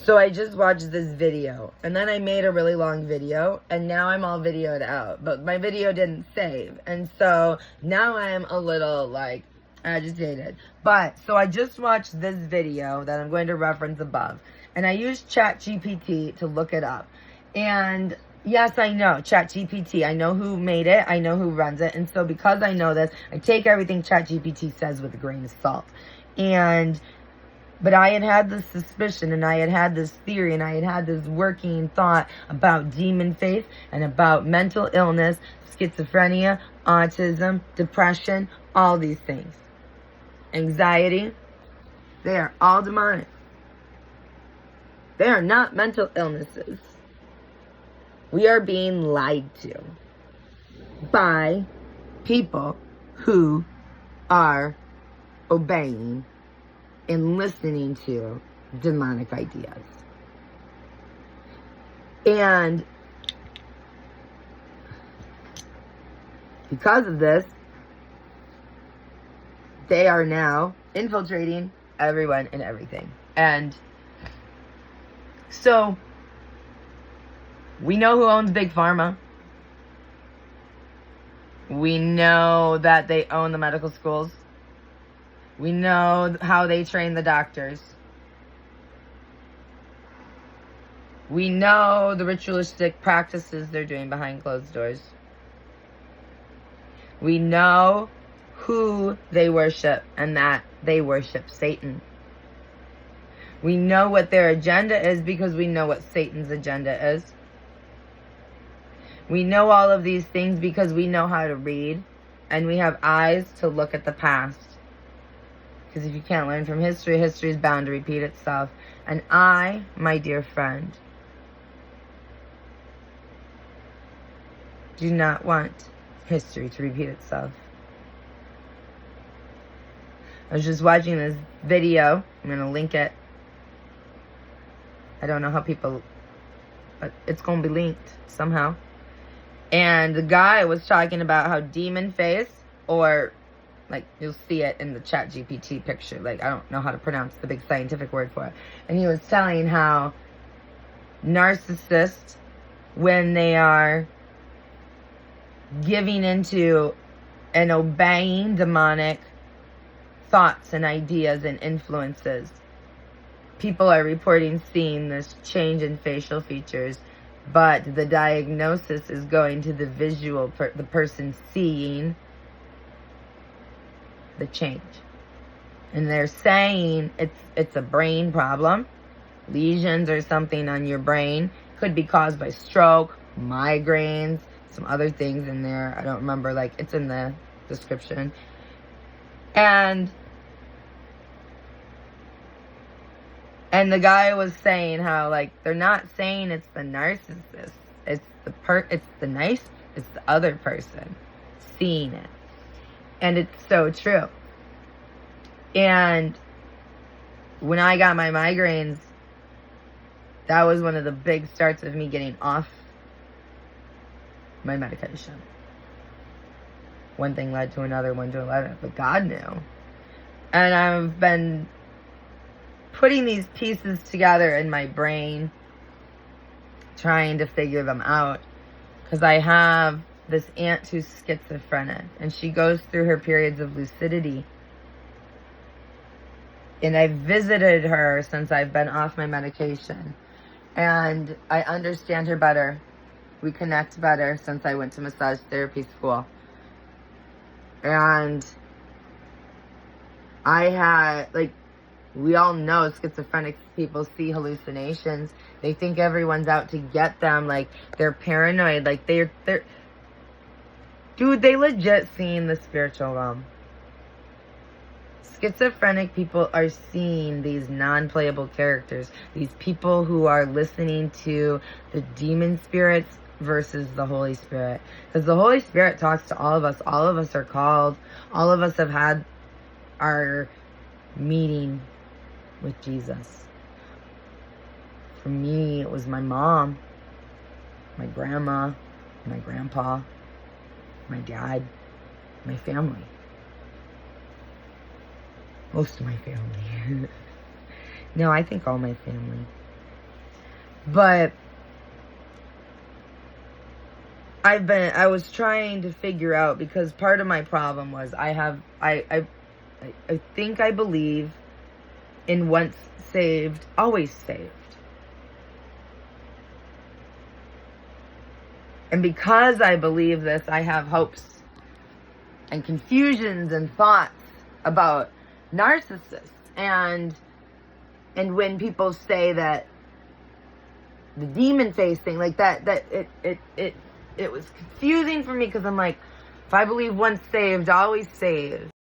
So I just watched this video, and then I made a really long video, and now I'm all videoed out, but my video didn't save, and so now I'm a little, like, agitated. But, so I just watched this video that I'm going to reference above, and I used ChatGPT to look it up, and yes, I know, ChatGPT, I know who made it, I know who runs it, and so because I know this, I take everything ChatGPT says with a grain of salt, but I had this suspicion, and I had this theory, and I had this working thought about demon faith, and about mental illness, schizophrenia, autism, depression, all these things. Anxiety, they are all demonic. They are not mental illnesses. We are being lied to by people who are obeying and listening to demonic ideas. And because of this, they are now infiltrating everyone and everything. And so we know who owns Big Pharma. We know that they own the medical schools. We know how they train the doctors. We know the ritualistic practices they're doing behind closed doors. We know who they worship, and that they worship Satan. We know what their agenda is because we know what Satan's agenda is. We know all of these things because we know how to read, and we have eyes to look at the past. Because if you can't learn from history, history is bound to repeat itself. And I, my dear friend, do not want history to repeat itself. I was just watching this video. I'm going to link it. I don't know how people... but it's going to be linked somehow. And the guy was talking about how demon face, or... like, you'll see it in the ChatGPT picture. Like, I don't know how to pronounce the big scientific word for it. And he was telling how narcissists, when they are giving into and obeying demonic thoughts and ideas and influences, people are reporting seeing this change in facial features, but the diagnosis is going to the visual, the person seeing the change. And they're saying it's a brain problem. Lesions or something on your brain. Could be caused by stroke, migraines, some other things in there. I don't remember, like, it's in the description. And the guy was saying how, like, they're not saying it's the narcissist. It's the other person seeing it. And it's so true. And when I got my migraines, that was one of the big starts of me getting off my medication. One thing led to another, one to another, but God knew. And I've been putting these pieces together in my brain, trying to figure them out, because I have this aunt who's schizophrenic, and she goes through her periods of lucidity. And I've visited her since I've been off my medication, and I understand her better. We connect better since I went to massage therapy school. And I had, like, we all know schizophrenic people see hallucinations. They think everyone's out to get them. Like, they're paranoid. Like, they're dude, they legit seeing the spiritual realm. Schizophrenic people are seeing these non-playable characters. These people who are listening to the demon spirits versus the Holy Spirit. Because the Holy Spirit talks to all of us. All of us are called. All of us have had our meeting with Jesus. For me, it was my mom, my grandma, my grandpa, my dad, my family. Most of my family. No, I think all my family. But I was trying to figure out, because part of my problem was I think I believe in once saved, always saved. And because I believe this, I have hopes and confusions and thoughts about narcissists. And when people say that the demon face thing, like that it was confusing for me, because I'm like, if I believe once saved, always saved.